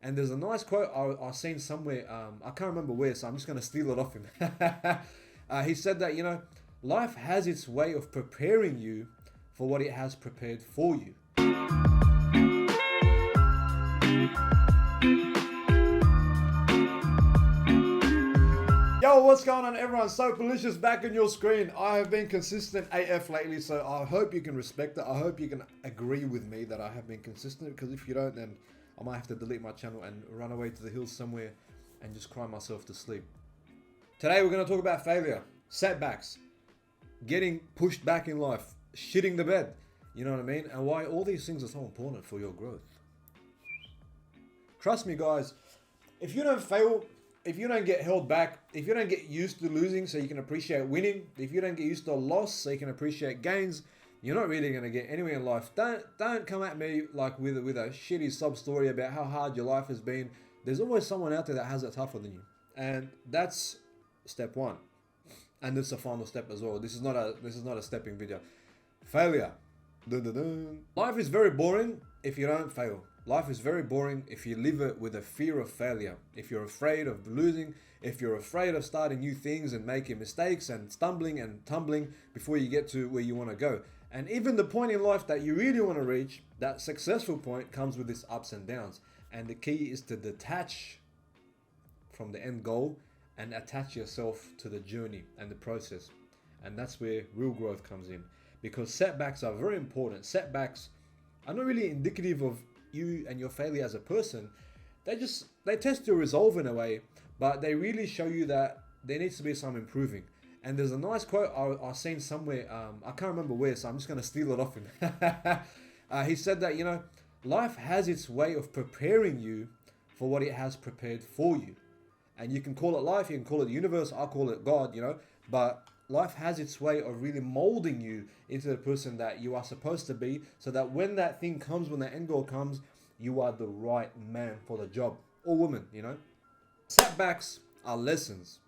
And there's a nice quote I seen somewhere, I can't remember where, so I'm just going to steal it off him. He said that, life has its way of preparing you for what it has prepared for you. Yo, what's going on everyone? So delicious back on your screen. I have been consistent AF lately, so I hope you can respect it. I hope you can agree with me that I have been consistent, because if you don't, then I might have to delete my channel and run away to the hills somewhere and just cry myself to sleep. Today we're going to talk about failure, setbacks, getting pushed back in life, shitting the bed, you know what I mean? And why all these things are so important for your growth. Trust me guys, if you don't fail, if you don't get held back, if you don't get used to losing so you can appreciate winning, if you don't get used to a loss so you can appreciate gains, you're not really going to get anywhere in life. Don't come at me like with a shitty sob story about how hard your life has been. There's always someone out there that has it tougher than you. And that's step one. And this is the final step as well. This is not a stepping video. Failure. Dun, dun, dun. Life is very boring if you don't fail. Life is very boring if you live it with a fear of failure. If you're afraid of losing, if you're afraid of starting new things and making mistakes and stumbling and tumbling before you get to where you want to go. And even the point in life that you really want to reach, that successful point, comes with its ups and downs. And the key is to detach from the end goal and attach yourself to the journey and the process. And that's where real growth comes in. Because setbacks are very important. Setbacks are not really indicative of you and your failure as a person. They test your resolve in a way, but they really show you that there needs to be some improving. And there's a nice quote I seen somewhere, I can't remember where, so I'm just going to steal it off him. He said that, life has its way of preparing you for what it has prepared for you. And you can call it life, you can call it the universe, I call it God, but life has its way of really molding you into the person that you are supposed to be, so that when that thing comes, when that end goal comes, you are the right man for the job, or woman, Setbacks are lessons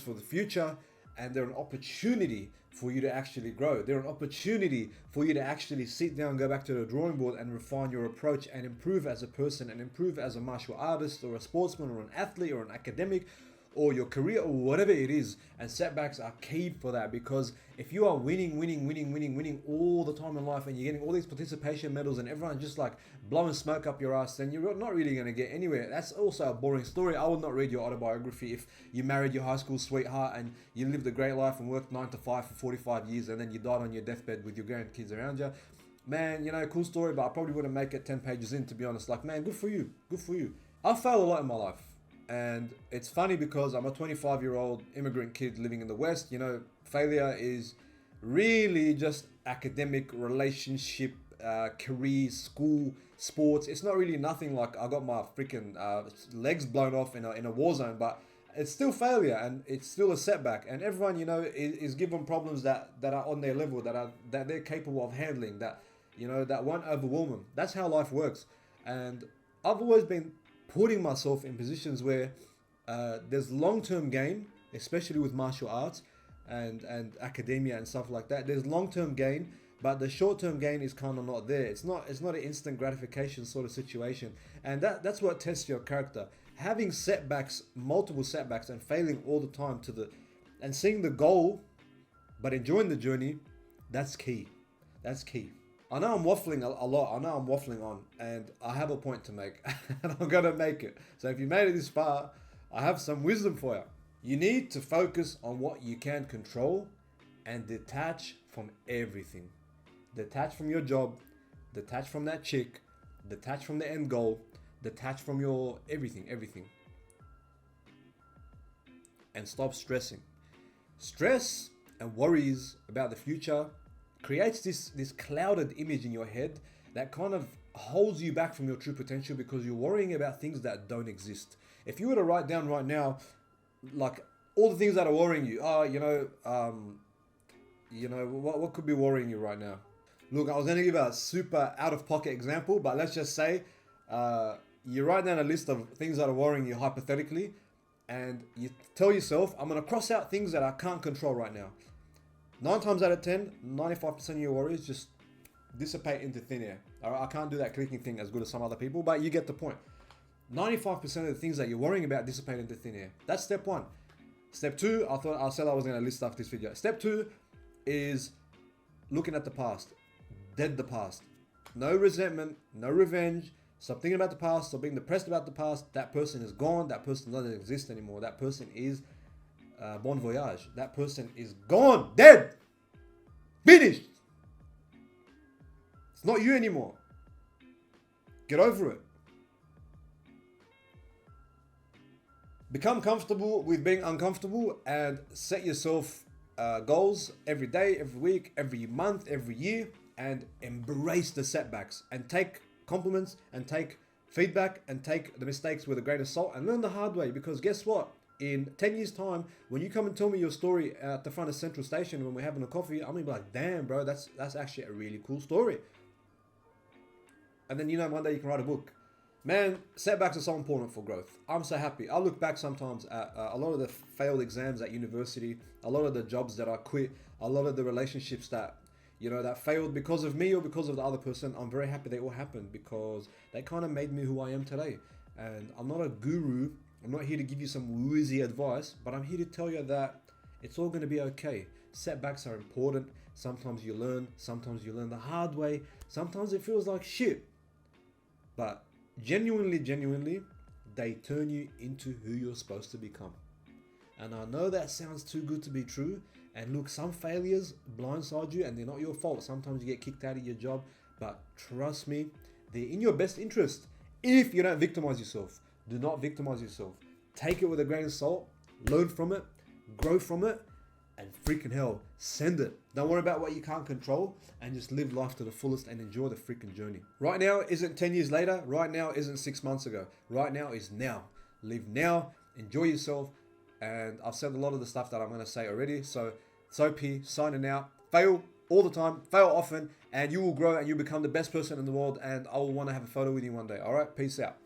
for the future, and they're an opportunity for you to actually grow. They're an opportunity for you to actually sit down, go back to the drawing board and refine your approach and improve as a person and improve as a martial artist or a sportsman or an athlete or an academic or your career or whatever it is. And setbacks are key for that, because if you are winning all the time in life and you're getting all these participation medals and everyone's just like blowing smoke up your ass, then you're not really going to get anywhere. That's also a boring story. I would not read your autobiography if you married your high school sweetheart and you lived a great life and worked 9 to 5 for 45 years and then you died on your deathbed with your grandkids around you. Man, cool story, but I probably wouldn't make it 10 pages in, to be honest. Like, man, good for you. Good for you. I've failed a lot in my life. And it's funny because I'm a 25-year-old immigrant kid living in the West. Failure is really just academic, relationship, career, school, sports. It's not really nothing like I got my freaking legs blown off in a war zone, but it's still failure and it's still a setback. And everyone, is given problems that are on their level, that they're capable of handling, that won't overwhelm them. That's how life works. And I've always been putting myself in positions where there's long-term gain, especially with martial arts and academia and stuff like that. There's long-term gain, but the short-term gain is kind of not there. It's not an instant gratification sort of situation, and that's what tests your character. Having setbacks, multiple setbacks, and failing all the time and seeing the goal, but enjoying the journey, that's key. That's key. I know I'm waffling a lot. I know I'm waffling on, and I have a point to make, and I'm gonna make it. So if you made it this far, I have some wisdom for you. You need to focus on what you can control and detach from everything. Detach from your job, detach from that chick, detach from the end goal, detach from your everything. And stop stressing. Stress and worries about the future creates this clouded image in your head that kind of holds you back from your true potential, because you're worrying about things that don't exist. If you were to write down right now, like all the things that are worrying you, what could be worrying you right now? Look, I was going to give a super out-of-pocket example, but let's just say you write down a list of things that are worrying you hypothetically, and you tell yourself, I'm going to cross out things that I can't control right now. 9 times out of 10, 95% of your worries just dissipate into thin air. Alright, I can't do that clicking thing as good as some other people, but you get the point. 95% of the things that you're worrying about dissipate into thin air. That's step one. Step two, I said I was going to list off this video. Step two is looking at the past. Dead the past. No resentment, no revenge. Stop thinking about the past. Stop being depressed about the past. That person is gone. That person doesn't exist anymore. That person is bon voyage. That person is gone. Dead. Finished. It's not you anymore. Get over it. Become comfortable with being uncomfortable and set yourself goals every day, every week, every month, every year, and embrace the setbacks and take compliments and take feedback and take the mistakes with a grain of salt and learn the hard way. Because guess what? In 10 years time, when you come and tell me your story at the front of Central Station when we're having a coffee, I'm gonna be like, damn bro, that's actually a really cool story. And then, you know, one day you can write a book. Man, setbacks are so important for growth. I'm so happy. I look back sometimes at a lot of the failed exams at university, a lot of the jobs that I quit, a lot of the relationships that, you know, that failed because of me or because of the other person. I'm very happy they all happened because they kind of made me who I am today. And I'm not a guru. I'm not here to give you some woozy advice, but I'm here to tell you that it's all going to be okay. Setbacks are important. Sometimes you learn the hard way. Sometimes it feels like shit. But genuinely, they turn you into who you're supposed to become. And I know that sounds too good to be true. And look, some failures blindside you and they're not your fault. Sometimes you get kicked out of your job, but trust me, they're in your best interest. If you don't victimize yourself, do not victimize yourself. Take it with a grain of salt, learn from it, grow from it, and freaking hell, send it. Don't worry about what you can't control and just live life to the fullest and enjoy the freaking journey. Right now isn't 10 years later. Right now isn't 6 months ago. Right now is now. Live now, enjoy yourself. And I've said a lot of the stuff that I'm going to say already. So it's OP, signing out. Fail all the time, fail often, and you will grow and you'll become the best person in the world. And I will want to have a photo with you one day. All right, peace out.